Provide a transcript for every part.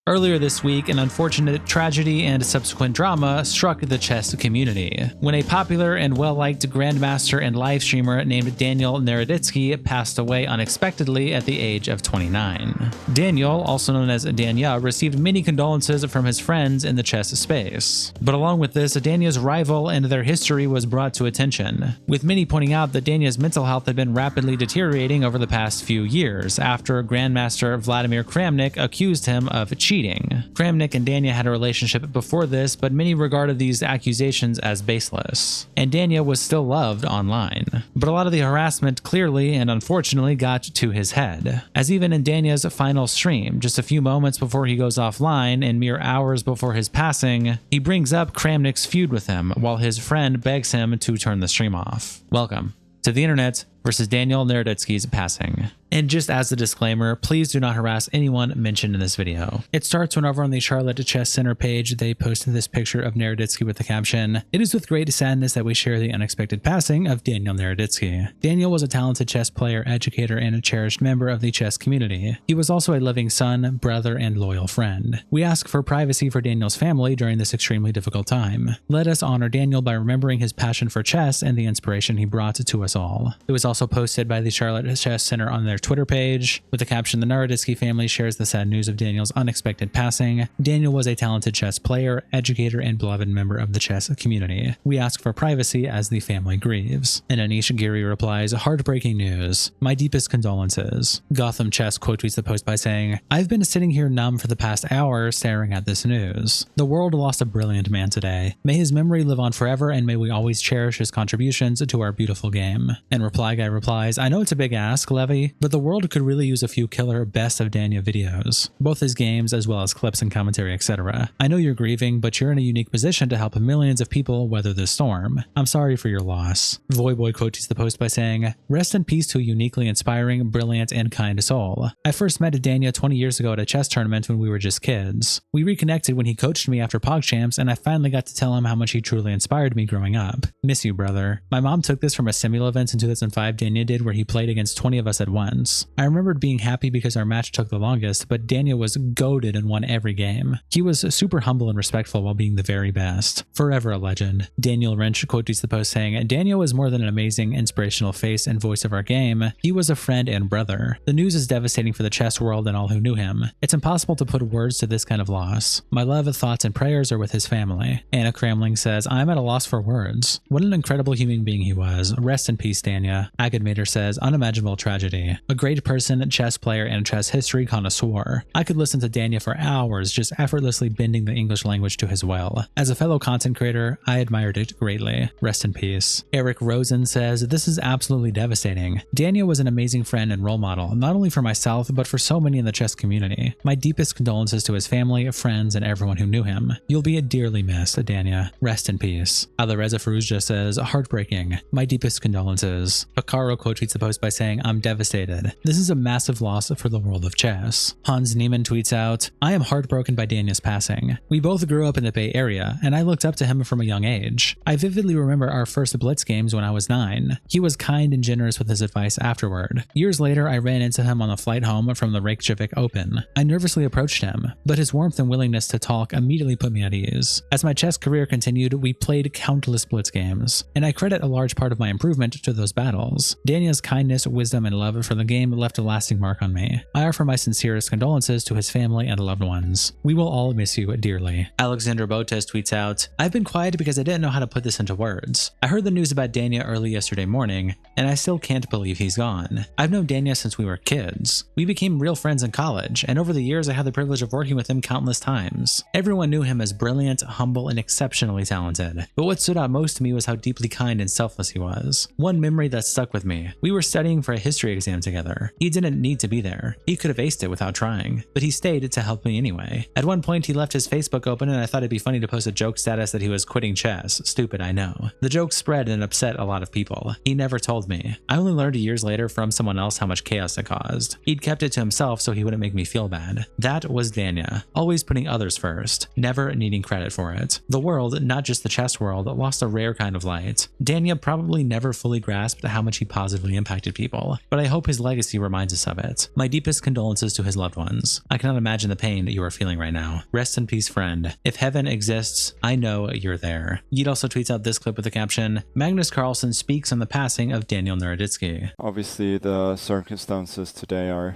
Earlier this week, an unfortunate tragedy and subsequent drama struck the chess community when a popular and well-liked grandmaster and live streamer named Daniel Naroditsky passed away unexpectedly at the age of 29. Daniel, also known as Danya, received many condolences from his friends in the chess space. But along with this, Danya's rival and their history was brought to attention, with many pointing out that Danya's mental health had been rapidly deteriorating over the past few years after Grandmaster Vladimir Kramnik accused him of cheating. Kramnik and Danya had a relationship before this, but many regarded these accusations as baseless, and Danya was still loved online. But a lot of the harassment clearly and unfortunately got to his head, as even in Danya's final stream, just a few moments before he goes offline and mere hours before his passing, he brings up Kramnik's feud with him while his friend begs him to turn the stream off. Welcome to the internet versus Daniel Naroditsky's passing. And just as a disclaimer, please do not harass anyone mentioned in this video. It starts when over on the Charlotte Chess Center page, they posted this picture of Naroditsky with the caption, "It is with great sadness that we share the unexpected passing of Daniel Naroditsky. Daniel was a talented chess player, educator, and a cherished member of the chess community. He was also a loving son, brother, and loyal friend. We ask for privacy for Daniel's family during this extremely difficult time. Let us honor Daniel by remembering his passion for chess and the inspiration he brought to us all." It was also posted by the Charlotte Chess Center on their Twitter page with the caption, "The Naroditsky family shares the sad news of Daniel's unexpected passing. Daniel was a talented chess player, educator, and beloved member of the chess community. We ask for privacy as the family grieves." And Anish Giri replies, "Heartbreaking news. My deepest condolences." Gotham Chess quote tweets the post by saying, "I've been sitting here numb for the past hour staring at this news. The world lost a brilliant man today. May his memory live on forever, and may we always cherish his contributions to our beautiful game." And Reply Guy replies, "I know it's a big ask, Levy, but the world could really use a few killer best of Danya videos, both his games as well as clips and commentary, etc. I know you're grieving, but you're in a unique position to help millions of people weather this storm. I'm sorry for your loss." Voyboy quotes the post by saying, "Rest in peace to a uniquely inspiring, brilliant, and kind soul. I first met Danya 20 years ago at a chess tournament when we were just kids. We reconnected when he coached me after PogChamps, and I finally got to tell him how much he truly inspired me growing up. Miss you, brother." My mom took this from a Simul event in 2005 Danya did where he played against 20 of us at once. I remembered being happy because our match took the longest, but Danya was goated and won every game. He was super humble and respectful while being the very best. Forever a legend." Daniel Wrench quotes the post saying, "Danya was more than an amazing, inspirational face and voice of our game. He was a friend and brother. The news is devastating for the chess world and all who knew him. It's impossible to put words to this kind of loss. My love, thoughts, and prayers are with his family." Anna Kramling says, "I'm at a loss for words. What an incredible human being he was. Rest in peace, Danya." Agadmater says, "Unimaginable tragedy. A great person, chess player, and chess history connoisseur. I could listen to Danya for hours, just effortlessly bending the English language to his will. As a fellow content creator, I admired it greatly. Rest in peace." Eric Rosen says, "This is absolutely devastating. Danya was an amazing friend and role model, not only for myself, but for so many in the chess community. My deepest condolences to his family, friends, and everyone who knew him. You'll be dearly missed, Danya. Rest in peace." Alireza Faruzja says, "Heartbreaking. My deepest condolences." Hikaru quotes the post by saying, "I'm devastated. This is a massive loss for the world of chess." Hans Niemann tweets out, "I am heartbroken by Danya's passing. We both grew up in the Bay Area, and I looked up to him from a young age. I vividly remember our first Blitz games when I was 9. He was kind and generous with his advice afterward. Years later, I ran into him on the flight home from the Reykjavik Open. I nervously approached him, but his warmth and willingness to talk immediately put me at ease. As my chess career continued, we played countless Blitz games, and I credit a large part of my improvement to those battles. Danya's kindness, wisdom, and love for the game left a lasting mark on me. I offer my sincerest condolences to his family and loved ones. We will all miss you dearly." Alexander Botes tweets out, "I've been quiet because I didn't know how to put this into words. I heard the news about Danya early yesterday morning, and I still can't believe he's gone. I've known Danya since we were kids. We became real friends in college, and over the years I had the privilege of working with him countless times. Everyone knew him as brilliant, humble, and exceptionally talented. But what stood out most to me was how deeply kind and selfless he was. One memory that stuck with me. We were studying for a history exam together. He didn't need to be there. He could have aced it without trying, but he stayed to help me anyway. At one point, he left his Facebook open, and I thought it'd be funny to post a joke status that he was quitting chess. Stupid, I know. The joke spread and upset a lot of people. He never told me. I only learned years later from someone else how much chaos it caused. He'd kept it to himself so he wouldn't make me feel bad. That was Danya, always putting others first, never needing credit for it. The world, not just the chess world, lost a rare kind of light. Danya probably never fully grasped how much much he positively impacted people, but I hope his legacy reminds us of it. My deepest condolences to his loved ones. I cannot imagine the pain that you are feeling right now. Rest in peace, friend. If heaven exists, I know you're there. Yeet also tweets out this clip with the caption, Magnus Carlsen speaks on the passing of Daniel Naroditsky. Obviously, the circumstances today are,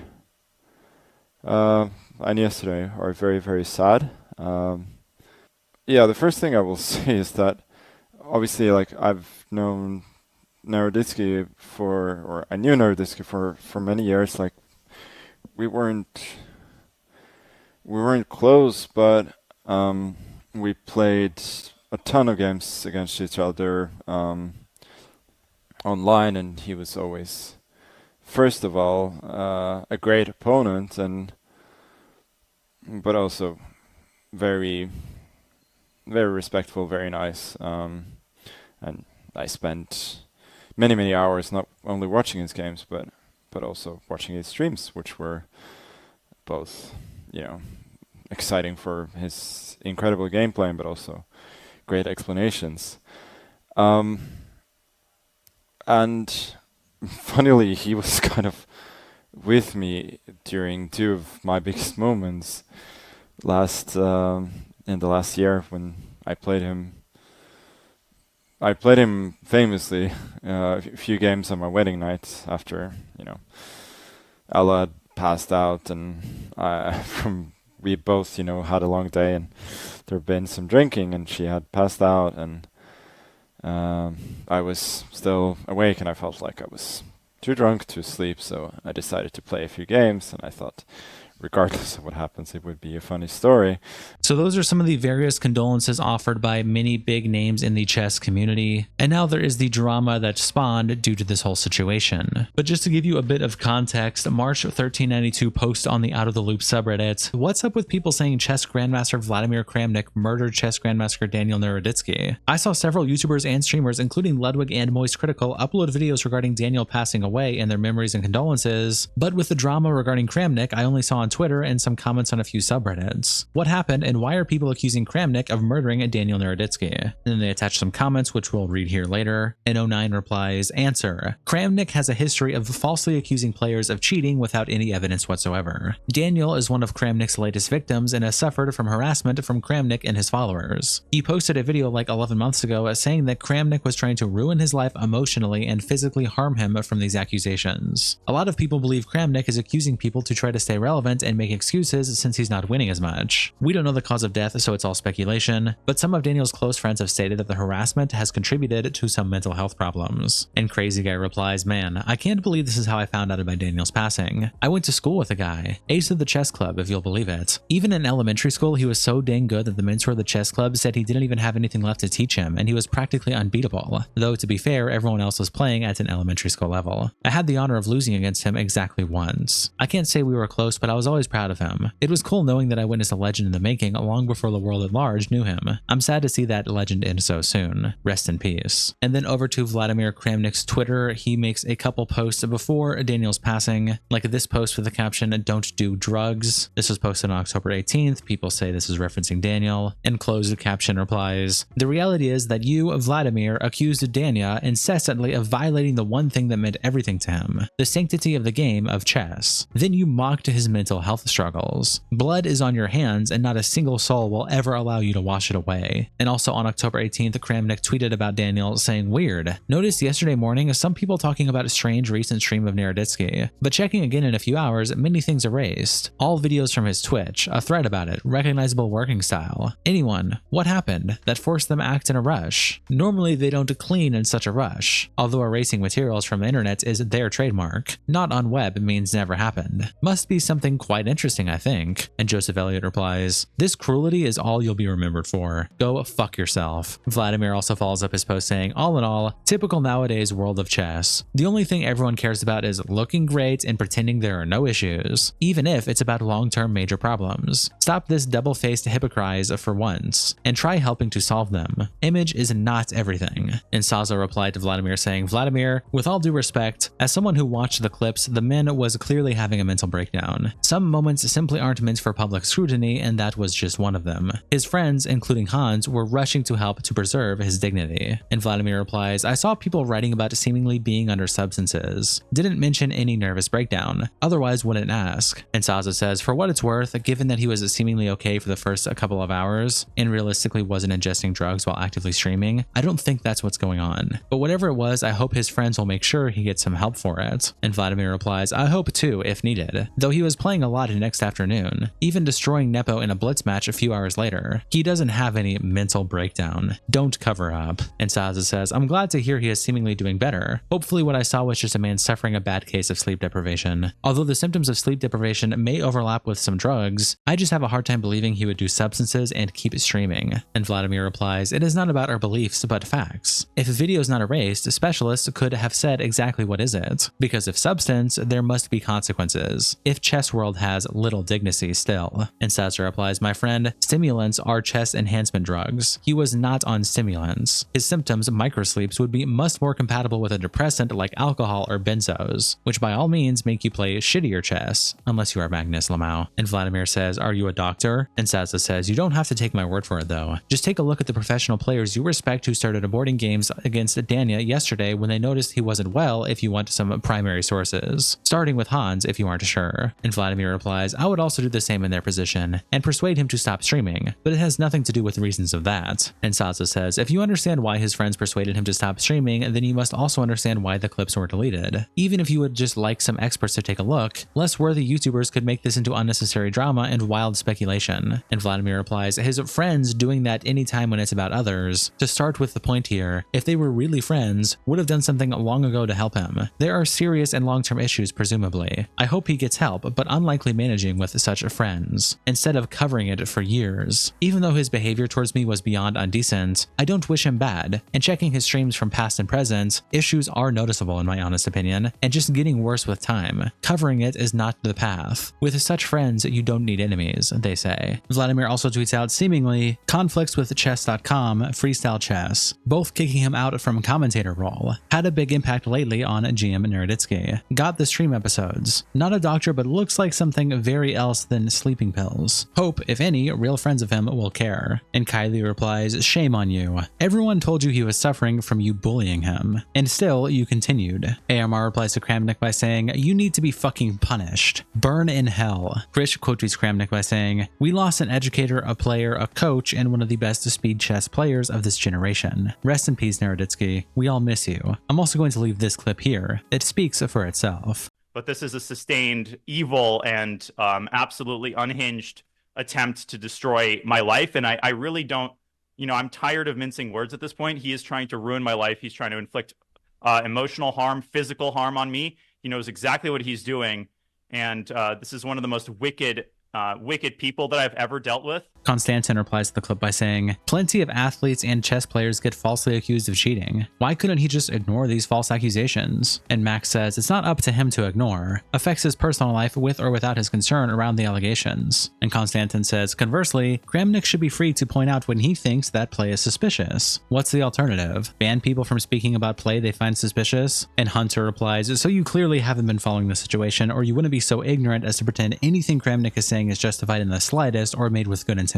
and yesterday are very, very sad. Yeah, the first thing I will say is that obviously, like, I've known Naroditsky or I knew Naroditsky for many years. Like, we weren't close, but we played a ton of games against each other online, and he was always, first of all, a great opponent, but also very, very respectful, very nice, and I spent many hours not only watching his games but also watching his streams, which were both, you know, exciting for his incredible gameplay, but also great explanations. And funnily, he was kind of with me during two of my biggest moments in the last year when I played him. I played him famously a few games on my wedding night after, you know, Ella had passed out, and we both, you know, had a long day, and there had been some drinking, and she had passed out, and I was still awake, and I felt like I was too drunk to sleep, so I decided to play a few games, and I thought, regardless of what happens, it would be a funny story. So those are some of the various condolences offered by many big names in the chess community, and now there is the drama that spawned due to this whole situation. But just to give you a bit of context, March 1392 post on the Out of the Loop subreddit, what's up with people saying chess grandmaster Vladimir Kramnik murdered chess grandmaster Daniel Naroditsky? I saw several YouTubers and streamers, including Ludwig and Moist Critical, upload videos regarding Daniel passing away and their memories and condolences, but with the drama regarding Kramnik, I only saw on Twitter and some comments on a few subreddits. What happened, and why are people accusing Kramnik of murdering Daniel Naroditsky? And then they attach some comments, which we'll read here later. And 09 replies, answer, Kramnik has a history of falsely accusing players of cheating without any evidence whatsoever. Daniel is one of Kramnik's latest victims and has suffered from harassment from Kramnik and his followers. He posted a video like 11 months ago saying that Kramnik was trying to ruin his life emotionally and physically harm him from these accusations. A lot of people believe Kramnik is accusing people to try to stay relevant and make excuses since he's not winning as much. We don't know the cause of death, so it's all speculation, but some of Daniel's close friends have stated that the harassment has contributed to some mental health problems. And Crazy Guy replies, man, I can't believe this is how I found out about Daniel's passing. I went to school with the guy, ace of the chess club if you'll believe it. Even in elementary school, he was so dang good that the mentor of the chess club said he didn't even have anything left to teach him, and he was practically unbeatable. Though to be fair, everyone else was playing at an elementary school level. I had the honor of losing against him exactly once. I can't say we were close, but I was always proud of him. It was cool knowing that I witnessed a legend in the making long before the world at large knew him. I'm sad to see that legend end so soon. Rest in peace. And then over to Vladimir Kramnik's Twitter, he makes a couple posts before Daniel's passing, like this post with the caption, don't do drugs. This was posted on October 18th. People say this is referencing Daniel, and closed caption replies, the reality is that you, Vladimir, accused Danya incessantly of violating the one thing that meant everything to him, the sanctity of the game of chess. Then you mocked his mental health struggles. Blood is on your hands, and not a single soul will ever allow you to wash it away. And also on October 18th, Kramnik tweeted about Daniel saying, weird. Noticed yesterday morning some people talking about a strange recent stream of Naroditsky, but checking again in a few hours, many things erased. All videos from his Twitch, a thread about it, recognizable working style. Anyone, what happened that forced them to act in a rush? Normally they don't clean in such a rush, although erasing materials from the internet is their trademark. Not on web means never happened. Must be something quite interesting, I think. And Joseph Elliott replies, this cruelty is all you'll be remembered for. Go fuck yourself. Vladimir also follows up his post saying, all in all, typical nowadays world of chess. The only thing everyone cares about is looking great and pretending there are no issues, even if it's about long-term major problems. Stop this double-faced hypocrisy for once, and try helping to solve them. Image is not everything. And Sazo replied to Vladimir saying, Vladimir, with all due respect, as someone who watched the clips, the man was clearly having a mental breakdown. Some moments simply aren't meant for public scrutiny, and that was just one of them. His friends, including Hans, were rushing to help to preserve his dignity. And Vladimir replies, I saw people writing about seemingly being under substances. Didn't mention any nervous breakdown, otherwise wouldn't ask. And Saza says, for what it's worth, given that he was seemingly okay for the first couple of hours and realistically wasn't ingesting drugs while actively streaming, I don't think that's what's going on. But whatever it was, I hope his friends will make sure he gets some help for it. And Vladimir replies, I hope too, if needed. Though he was playing a lot next afternoon, even destroying Nepo in a blitz match a few hours later. He doesn't have any mental breakdown. Don't cover up. And Saza says, I'm glad to hear he is seemingly doing better. Hopefully what I saw was just a man suffering a bad case of sleep deprivation. Although the symptoms of sleep deprivation may overlap with some drugs, I just have a hard time believing he would do substances and keep streaming. And Vladimir replies, it is not about our beliefs, but facts. If a video is not erased, specialists could have said exactly what is it. Because if substance, there must be consequences. If Chess World has little dignity still. And Saza replies, my friend, stimulants are chess enhancement drugs. He was not on stimulants. His symptoms, microsleeps, would be much more compatible with a depressant like alcohol or benzos, which by all means make you play shittier chess, unless you are Magnus Lamau. And Vladimir says, are you a doctor? And Saza says, you don't have to take my word for it though. Just take a look at the professional players you respect who started aborting games against Danya yesterday when they noticed he wasn't well, if you want some primary sources. Starting with Hans if you aren't sure. And Vladimir replies, I would also do the same in their position and persuade him to stop streaming, but it has nothing to do with the reasons of that. And Saza says, if you understand why his friends persuaded him to stop streaming, then you must also understand why the clips were deleted. Even if you would just like some experts to take a look, less worthy YouTubers could make this into unnecessary drama and wild speculation. And Vladimir replies, his friends doing that anytime when it's about others. To start with the point here, if they were really friends, would have done something long ago to help him. There are serious and long-term issues presumably. I hope he gets help, but unlikely managing with such friends, instead of covering it for years. Even though his behavior towards me was beyond undecent, I don't wish him bad, and checking his streams from past and present, issues are noticeable in my honest opinion, and just getting worse with time. Covering it is not the path. With such friends, you don't need enemies, they say. Vladimir also tweets out seemingly conflicts with chess.com, freestyle chess, both kicking him out from commentator role. Had a big impact lately on GM Naroditsky. Got the stream episodes. Not a doctor, but looks like something very else than sleeping pills. Hope, if any, real friends of him will care. And Kylie replies, shame on you. Everyone told you he was suffering from you bullying him. And still, you continued. AMR replies to Kramnik by saying, you need to be fucking punished. Burn in hell. Krish quote tweets Kramnik by saying, we lost an educator, a player, a coach, and one of the best speed chess players of this generation. Rest in peace, Naroditsky. We all miss you. I'm also going to leave this clip here. It speaks for itself. But this is a sustained, evil, and absolutely unhinged attempt to destroy my life. And I really don't, I'm tired of mincing words at this point. He is trying to ruin my life. He's trying to inflict emotional harm, physical harm on me. He knows exactly what he's doing. And this is one of the most wicked people that I've ever dealt with. Konstantin replies to the clip by saying, plenty of athletes and chess players get falsely accused of cheating. Why couldn't he just ignore these false accusations? And Max says it's not up to him to ignore. Affects his personal life with or without his concern around the allegations. And Konstantin says, conversely, Kramnik should be free to point out when he thinks that play is suspicious. What's the alternative? Ban people from speaking about play they find suspicious? And Hunter replies, so you clearly haven't been following the situation, or you wouldn't be so ignorant as to pretend anything Kramnik is saying is justified in the slightest or made with good intentions.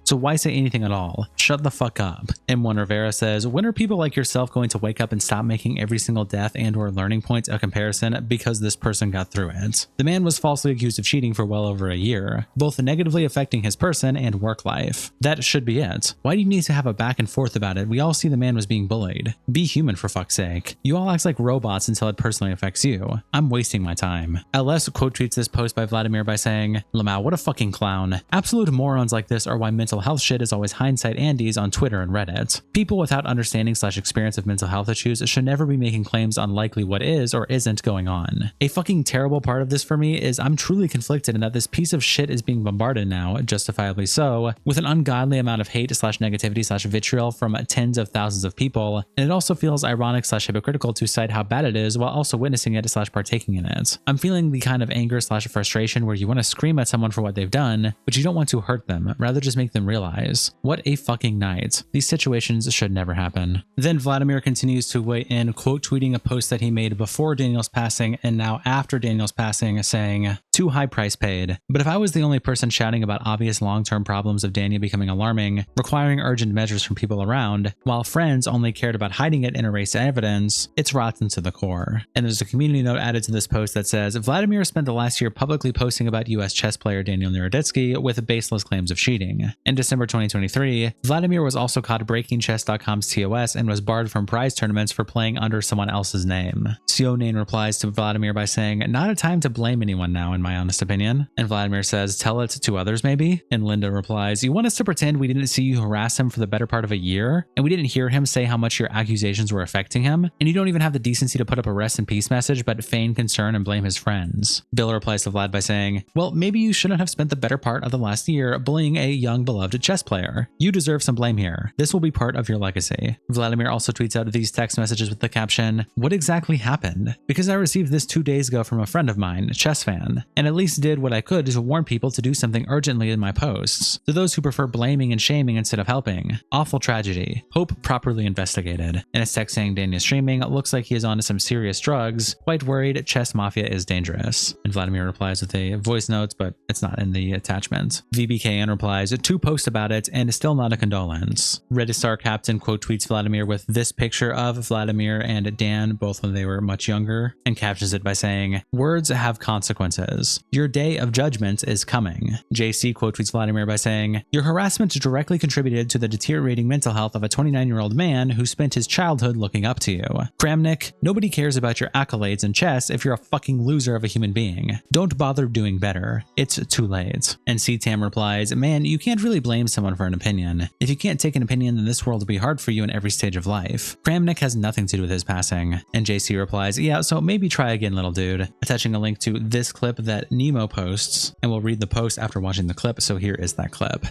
So why say anything at all? Shut the fuck up. M1 Rivera says, when are people like yourself going to wake up and stop making every single death and or learning point a comparison because this person got through it? The man was falsely accused of cheating for well over a year, both negatively affecting his person and work life. That should be it. Why do you need to have a back and forth about it? We all see the man was being bullied. Be human for fuck's sake. You all act like robots until it personally affects you. I'm wasting my time. LS quote tweets this post by Vladimir by saying, Lamau, what a fucking clown. Absolute morons like this are why mental health shit is always hindsight Andes on Twitter and Reddit. People without understanding / experience of mental health issues should never be making claims on likely what is or isn't going on. A fucking terrible part of this for me is I'm truly conflicted in that this piece of shit is being bombarded now, justifiably so, with an ungodly amount of hate / negativity / vitriol from tens of thousands of people, and it also feels ironic / hypocritical to cite how bad it is while also witnessing it / partaking in it. I'm feeling the kind of anger / frustration where you want to scream at someone for what they've done, but you don't want to hurt them, them, rather just make them realize. What a fucking night. These situations should never happen. Then Vladimir continues to weigh in, quote tweeting a post that he made before Daniel's passing and now after Daniel's passing, saying, "Too high price paid. But if I was the only person shouting about obvious long-term problems of Danya becoming alarming, requiring urgent measures from people around, while friends only cared about hiding it and erase evidence, it's rotten to the core." And there's a community note added to this post that says, Vladimir spent the last year publicly posting about US chess player Daniel Naroditsky with baseless claims of cheating. In December 2023, Vladimir was also caught breaking chess.com's TOS and was barred from prize tournaments for playing under someone else's name. Sionane replies to Vladimir by saying, "Not a time to blame anyone now, in my honest opinion." And Vladimir says, "Tell it to others maybe?" And Linda replies, "You want us to pretend we didn't see you harass him for the better part of a year? And we didn't hear him say how much your accusations were affecting him? And you don't even have the decency to put up a rest in peace message but feign concern and blame his friends?" Bill replies to Vlad by saying, "Well, maybe you shouldn't have spent the better part of the last year bullying a young beloved chess player. You deserve some blame here. This will be part of your legacy." Vladimir also tweets out these text messages with the caption, "What exactly happened? Because I received this 2 days ago from a friend of mine, a chess fan, and at least did what I could to warn people to do something urgently in my posts. To those who prefer blaming and shaming instead of helping, awful tragedy. Hope properly investigated." And his text saying Danya's streaming looks like he is onto some serious drugs. Quite worried, chess mafia is dangerous. And Vladimir replies with a voice note, but it's not in the attachment. VBKN replies, "2 posts about it and still not a condolence." Reddit star captain quote tweets Vladimir with this picture of Vladimir and Dan, both when they were much younger, and captions it by saying, "Words have consequences. Your day of judgment is coming." JC quote tweets Vladimir by saying, "Your harassment directly contributed to the deteriorating mental health of a 29-year-old man who spent his childhood looking up to you. Kramnik, nobody cares about your accolades in chess if you're a fucking loser of a human being. Don't bother doing better. It's too late." And CTAM replies, "Man, you can't really blame someone for an opinion. If you can't take an opinion, then this world will be hard for you in every stage of life. Kramnik has nothing to do with his passing." And JC replies, "Yeah, so maybe try again, little dude," attaching a link to this clip that Nemo posts, and we'll read the post after watching the clip, so here is that clip.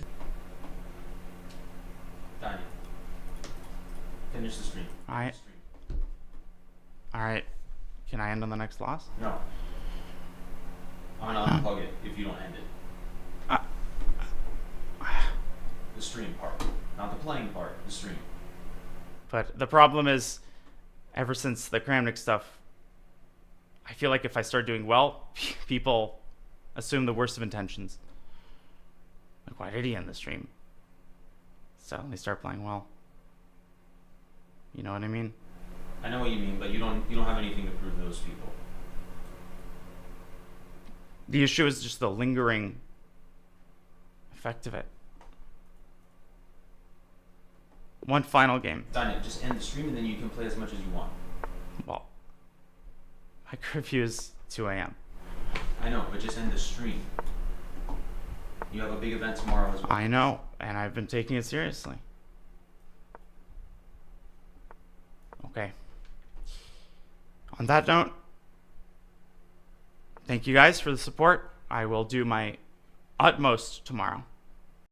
Danya, finish the stream. Alright. Can I end on the next loss? No. I'm gonna unplug it if you don't end it. The stream part. Not the playing part, the stream. But the problem is, ever since the Kramnik stuff, I feel like if I start doing well, people assume the worst of intentions. Like, why did he end the stream? So they start playing well. You know what I mean? I know what you mean, but you don't have anything to prove to those people. The issue is just the lingering effect of it. One final game. Danya, just end the stream and then you can play as much as you want. Well, my curfew is 2 a.m. I know, but just end the stream. You have a big event tomorrow as well. I know, and I've been taking it seriously. Okay. On that note, thank you guys for the support. I will do my utmost tomorrow.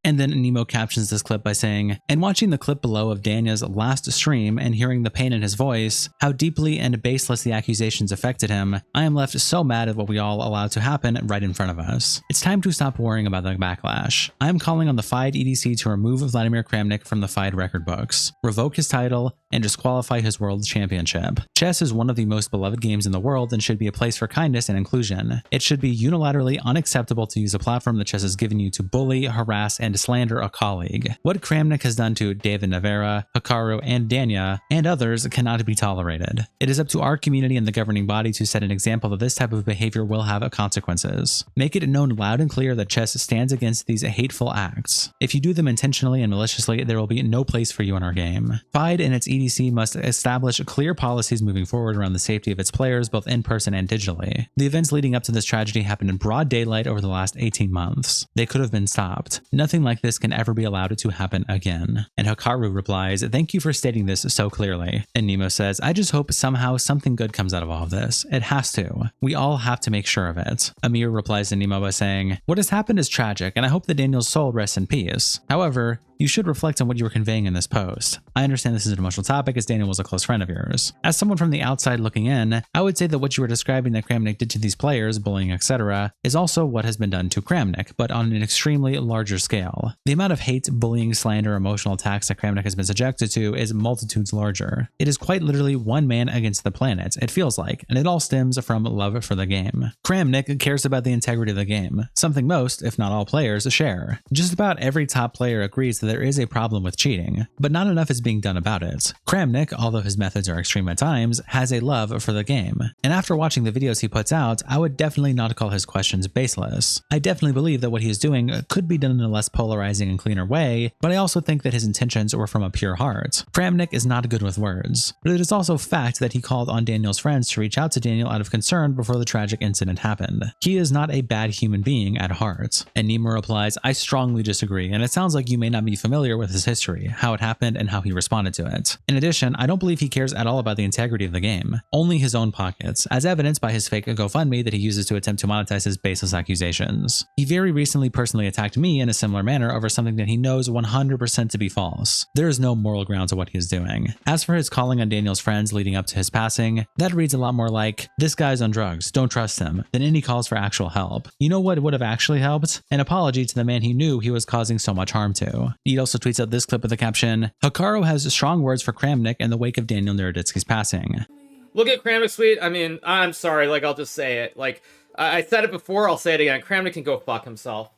And then Nemo captions this clip by saying, "And watching the clip below of Danya's last stream and hearing the pain in his voice, how deeply and baseless the accusations affected him, I am left so mad at what we all allowed to happen right in front of us. It's time to stop worrying about the backlash. I am calling on the FIDE EDC to remove Vladimir Kramnik from the FIDE record books, revoke his title, and disqualify his world championship. Chess is one of the most beloved games in the world and should be a place for kindness and inclusion. It should be unilaterally unacceptable to use a platform that chess has given you to bully, harass, and slander a colleague. What Kramnik has done to David Navera, Hikaru, and Danya, and others cannot be tolerated. It is up to our community and the governing body to set an example that this type of behavior will have consequences. Make it known loud and clear that chess stands against these hateful acts. If you do them intentionally and maliciously, there will be no place for you in our game. FIDE and its EDC must establish clear policies moving forward around the safety of its players, both in person and digitally. The events leading up to this tragedy happened in broad daylight over the last 18 months. They could have been stopped. Nothing like this can ever be allowed to happen again." And Hikaru replies, "Thank you for stating this so clearly." And Nemo says, "I just hope somehow something good comes out of all of this. It has to. We all have to make sure of it." Amir replies to Nemo by saying, "What has happened is tragic, and I hope that Daniel's soul rests in peace. However, You should reflect on what you were conveying in this post. I understand this is an emotional topic as Daniel was a close friend of yours. As someone from the outside looking in, I would say that what you were describing that Kramnik did to these players, bullying, etc., is also what has been done to Kramnik, but on an extremely larger scale. The amount of hate, bullying, slander, emotional attacks that Kramnik has been subjected to is multitudes larger. It is quite literally one man against the planet, it feels like, and it all stems from love for the game. Kramnik cares about the integrity of the game, something most, if not all players, share. Just about every top player agrees that there is a problem with cheating, but not enough is being done about it. Kramnik, although his methods are extreme at times, has a love for the game. And after watching the videos he puts out, I would definitely not call his questions baseless. I definitely believe that what he is doing could be done in a less polarizing and cleaner way, but I also think that his intentions were from a pure heart. Kramnik is not good with words, but it is also fact that he called on Daniel's friends to reach out to Daniel out of concern before the tragic incident happened. He is not a bad human being at heart. And Nima replies, I strongly disagree, and it sounds like you may not be familiar with his history, how it happened, and how he responded to it. In addition, I don't believe he cares at all about the integrity of the game, only his own pockets, as evidenced by his fake GoFundMe that he uses to attempt to monetize his baseless accusations. He very recently personally attacked me in a similar manner over something that he knows 100% to be false. There is no moral ground to what he is doing. As for his calling on Daniel's friends leading up to his passing, that reads a lot more like, this guy's on drugs, don't trust him, than any calls for actual help. You know what would have actually helped? An apology to the man he knew he was causing so much harm to. He also tweets out this clip with the caption, Hikaru has strong words for Kramnik in the wake of Daniel Naroditsky's passing. Look at Kramnik's tweet. I mean, I'm sorry, like, I'll just say it. Like, I said it before, I'll say it again. Kramnik can go fuck himself.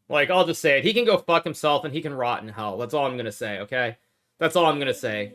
Like, I'll just say it. He can go fuck himself and he can rot in hell. That's all I'm gonna say, okay? That's all I'm gonna say.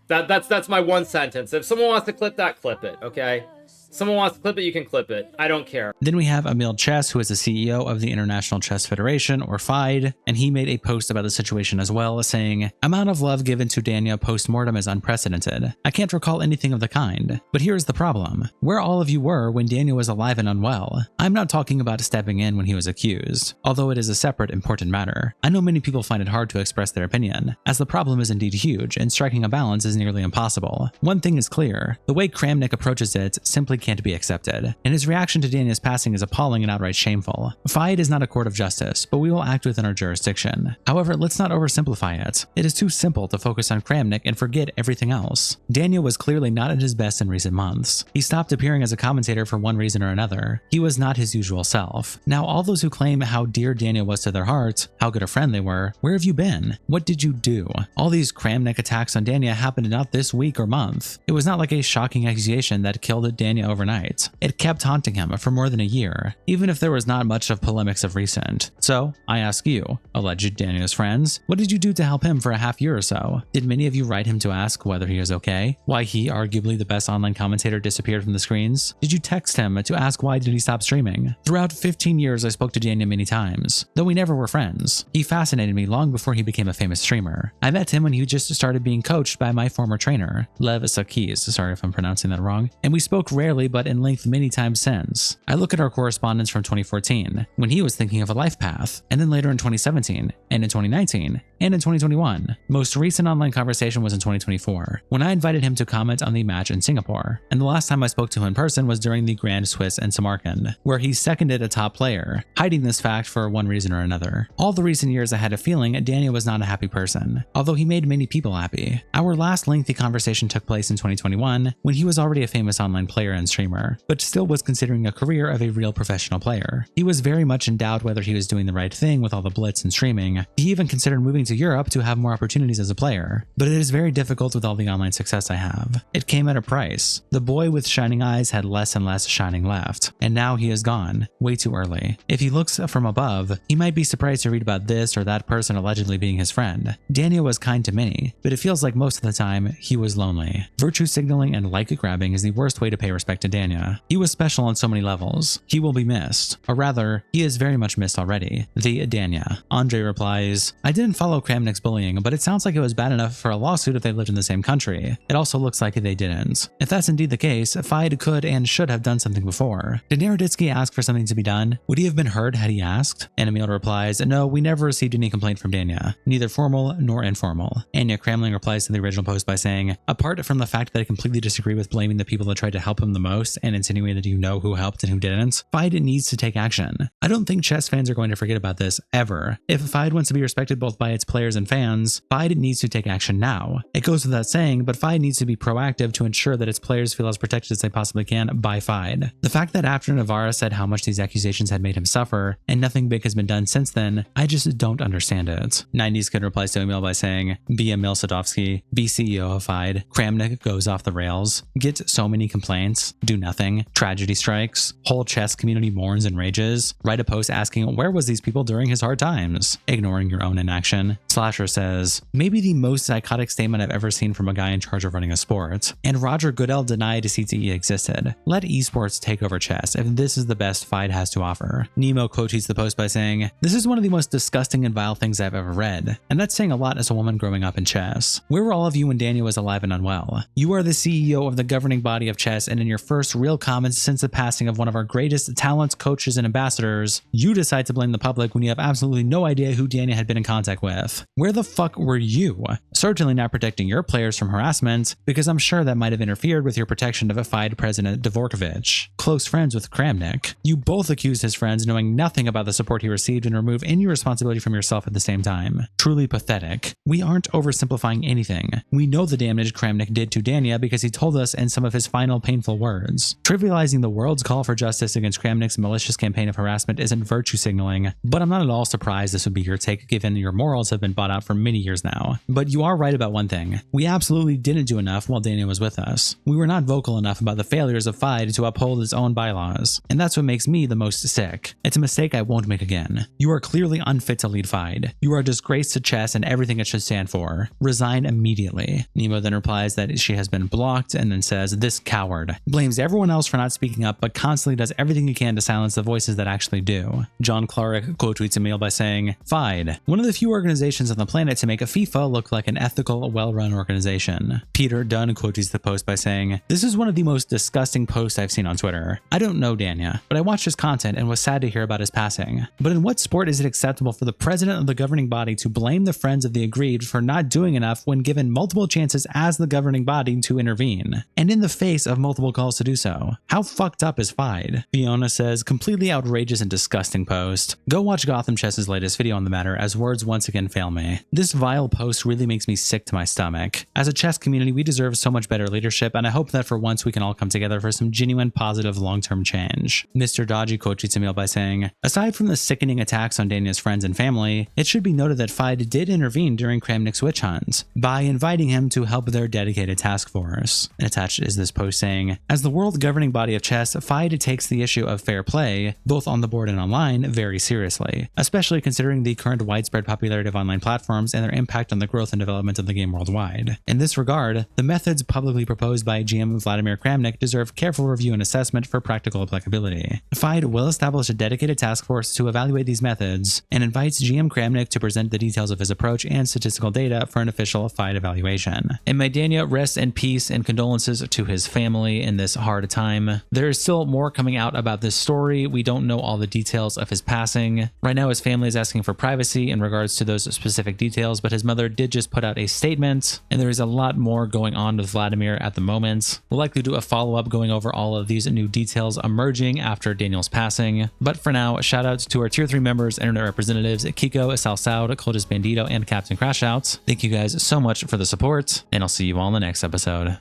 That's my one sentence. If someone wants to clip that, clip it, okay? Someone wants to clip it, you can clip it. I don't care. Then we have Emil Chess, who is the CEO of the International Chess Federation, or FIDE, and he made a post about the situation as well, saying, amount of love given to Danya post-mortem is unprecedented. I can't recall anything of the kind. But here's the problem. Where all of you were when Danya was alive and unwell. I'm not talking about stepping in when he was accused, although it is a separate important matter. I know many people find it hard to express their opinion, as the problem is indeed huge, and striking a balance is nearly impossible. One thing is clear. The way Kramnik approaches it simply can't be accepted, and his reaction to Danya's passing is appalling and outright shameful. FIDE is not a court of justice, but we will act within our jurisdiction. However, let's not oversimplify it. It is too simple to focus on Kramnik and forget everything else. Danya was clearly not at his best in recent months. He stopped appearing as a commentator for one reason or another. He was not his usual self. Now, all those who claim how dear Danya was to their hearts, how good a friend they were, where have you been? What did you do? All these Kramnik attacks on Danya happened not this week or month. It was not like a shocking accusation that killed Danya overnight. It kept haunting him for more than a year, even if there was not much of polemics of recent. So, I ask you, alleged Danya's friends, what did you do to help him for a half year or so? Did many of you write him to ask whether he is okay? Why he, arguably the best online commentator, disappeared from the screens? Did you text him to ask why did he stop streaming? Throughout 15 years, I spoke to Danya many times, though we never were friends. He fascinated me long before he became a famous streamer. I met him when he just started being coached by my former trainer, Lev Sakis, sorry if I'm pronouncing that wrong, and we spoke rarely but in length many times since. I look at our correspondence from 2014, when he was thinking of a life path, and then later in 2017, and in 2019, and in 2021. Most recent online conversation was in 2024, when I invited him to comment on the match in Singapore, and the last time I spoke to him in person was during the Grand Swiss in Samarkand, where he seconded a top player, hiding this fact for one reason or another. All the recent years I had a feeling Danya was not a happy person, although he made many people happy. Our last lengthy conversation took place in 2021, when he was already a famous online player and streamer, but still was considering a career of a real professional player. He was very much in doubt whether he was doing the right thing with all the blitz and streaming. He even considered moving to Europe to have more opportunities as a player. But it is very difficult with all the online success I have. It came at a price. The boy with shining eyes had less and less shining left, and now he is gone, way too early. If he looks from above, he might be surprised to read about this or that person allegedly being his friend. Danya was kind to many, but it feels like most of the time, he was lonely. Virtue signaling and like grabbing is the worst way to pay respect to Danya. He was special on so many levels. He will be missed. Or rather, he is very much missed already. The Danya. Andre replies, I didn't follow Kramnik's bullying, but it sounds like it was bad enough for a lawsuit if they lived in the same country. It also looks like they didn't. If that's indeed the case, FIDE could and should have done something before. Did Naroditsky ask for something to be done? Would he have been heard had he asked? And Emil replies, no, we never received any complaint from Danya, neither formal nor informal. Anya Kramnik replies to the original post by saying, apart from the fact that I completely disagree with blaming the people that tried to help him the most and insinuated you know who helped and who didn't, FIDE needs to take action. I don't think chess fans are going to forget about this, ever. If FIDE wants to be respected both by its players and fans, FIDE needs to take action now. It goes without saying, but FIDE needs to be proactive to ensure that its players feel as protected as they possibly can by FIDE. The fact that after Navarra said how much these accusations had made him suffer, and nothing big has been done since then, I just don't understand it. 90s Kid replies to email by saying, be Emil Sadovsky, be CEO of FIDE, Kramnik goes off the rails, get so many complaints, do nothing, tragedy strikes, whole chess community mourns and rages, write a post asking where was these people during his hard times, ignoring your own inaction. Slasher says, maybe the most psychotic statement I've ever seen from a guy in charge of running a sport. And Roger Goodell denied CTE existed. Let esports take over chess if this is the best FIDE has to offer. Nemo quote tweets the post by saying, this is one of the most disgusting and vile things I've ever read. And that's saying a lot as a woman growing up in chess. Where were all of you when Danya was alive and unwell? You are the CEO of the governing body of chess, and in your first real comments since the passing of one of our greatest talents, coaches, and ambassadors, you decide to blame the public when you have absolutely no idea who Danya had been in contact with. Where the fuck were you? Certainly not protecting your players from harassment, because I'm sure that might have interfered with your protection of a FIDE president Dvorkovich, close friends with Kramnik. You both accused his friends knowing nothing about the support he received and remove any responsibility from yourself at the same time. Truly pathetic. We aren't oversimplifying anything. We know the damage Kramnik did to Danya because he told us in some of his final painful words. Trivializing the world's call for justice against Kramnik's malicious campaign of harassment isn't virtue signaling, but I'm not at all surprised this would be your take given your morals have been bought out for many years now. But you are right about one thing. We absolutely didn't do enough while Danya was with us. We were not vocal enough about the failures of FIDE to uphold its own bylaws, and that's what makes me the most sick. It's a mistake I won't make again. You are clearly unfit to lead FIDE. You are a disgrace to chess and everything it should stand for. Resign immediately. Nemo then replies that she has been blocked and then says, this coward. Blames everyone else for not speaking up, but constantly does everything he can to silence the voices that actually do. John Clark quote tweets a mail by saying, FIDE, one of the few organizations on the planet to make a FIFA look like an ethical, well-run organization. Peter Dunn quote tweets the post by saying, this is one of the most disgusting posts I've seen on Twitter. I don't know Danya, but I watched his content and was sad to hear about his passing. But in what sport is it acceptable for the president of the governing body to blame the friends of the aggrieved for not doing enough when given multiple chances as the governing body to intervene, and in the face of multiple calls to do so? How fucked up is FIDE? Fiona says, completely outrageous and disgusting post. Go watch Gotham Chess's latest video on the matter as words once again fail me. This vile post really makes me sick to my stomach. As a chess community, we deserve so much better leadership, and I hope that for once we can all come together for some genuine positive long-term change. Mr. Dodgy quote tweets a mail by saying, aside from the sickening attacks on Danya's friends and family, it should be noted that FIDE did intervene during Kramnik's witch hunt by inviting him to help their dedicated task force. And attached is this post saying, as the world governing body of chess, FIDE takes the issue of fair play, both on the board and online, very seriously, especially considering the current widespread popularity of online platforms and their impact on the growth and development of the game worldwide. In this regard, the methods publicly proposed by GM Vladimir Kramnik deserve careful review and assessment for practical applicability. FIDE will establish a dedicated task force to evaluate these methods and invites GM Kramnik to present the details of his approach and statistical data for an official FIDE evaluation. And may Danya rest in peace, and condolences to his family in this hard time. There is still more coming out about this story. We don't know all the details of his passing. Right now his family is asking for privacy in regards to those specific details, but his mother did just put out a statement, and there is a lot more going on with Vladimir at the moment. We'll likely do a follow-up going over all of these new details emerging after Daniel's passing. But for now, shout out to our tier 3 members, internet representatives Kiko, Sal Saud, Clotus Bandito, and Captain Crashout. Thank you guys so much for the support, and I'll see you all in the next episode.